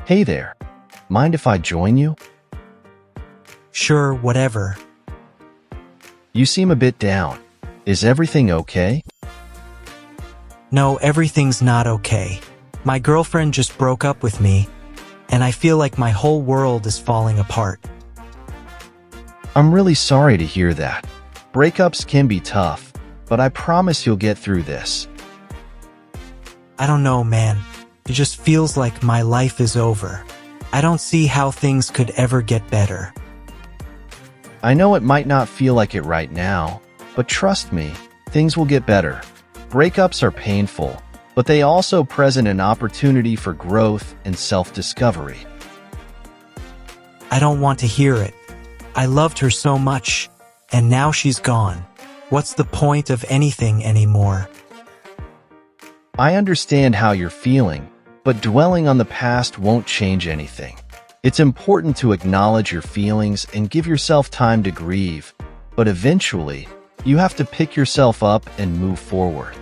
Hey there. Mind if I join you? Sure, whatever. You seem a bit down. Is everything okay? No, everything's not okay. My girlfriend just broke up with me, and I feel like my whole world is falling apart. I'm really sorry to hear that. Breakups can be tough, but I promise you'll get through this. I don't know, man. It just feels like my life is over. I don't see how things could ever get better. I know it might not feel like it right now, but trust me, things will get better. Breakups are painful, but they also present an opportunity for growth and self-discovery. I don't want to hear it. I loved her so much, and now she's gone. What's the point of anything anymore? I understand how you're feeling, but dwelling on the past won't change anything. It's important to acknowledge your feelings and give yourself time to grieve, but eventually, you have to pick yourself up and move forward.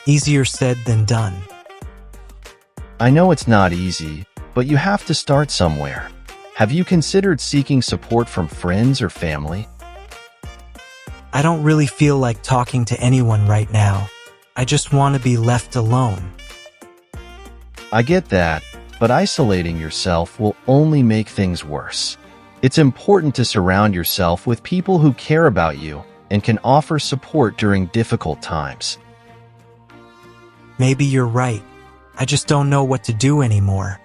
Easier said than done. I know it's not easy, but you have to start somewhere. Have you considered seeking support from friends or family? I don't really feel like talking to anyone right now. I just want to be left alone. I get that, but isolating yourself will only make things worse. It's important to surround yourself with people who care about you and can offer support during difficult times. Maybe you're right. I just don't know what to do anymore.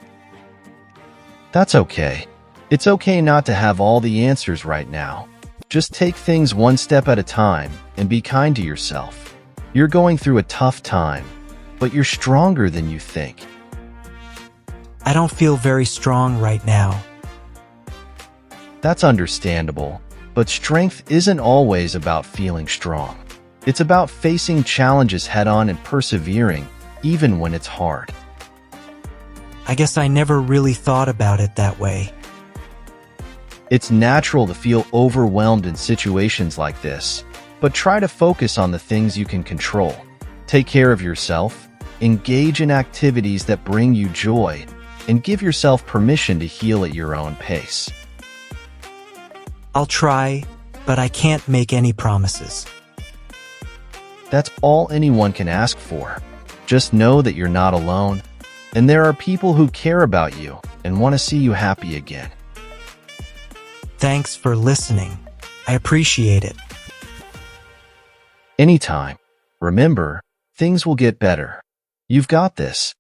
That's okay. It's okay not to have all the answers right now. Just take things one step at a time and be kind to yourself. You're going through a tough time, but you're stronger than you think. I don't feel very strong right now. That's understandable, but strength isn't always about feeling strong. It's about facing challenges head-on and persevering, even when it's hard. I guess I never really thought about it that way. It's natural to feel overwhelmed in situations like this, but try to focus on the things you can control. Take care of yourself, engage in activities that bring you joy, and give yourself permission to heal at your own pace. I'll try, but I can't make any promises. That's all anyone can ask for. Just know that you're not alone, and there are people who care about you and want to see you happy again. Thanks for listening. I appreciate it. Anytime. Remember, things will get better. You've got this.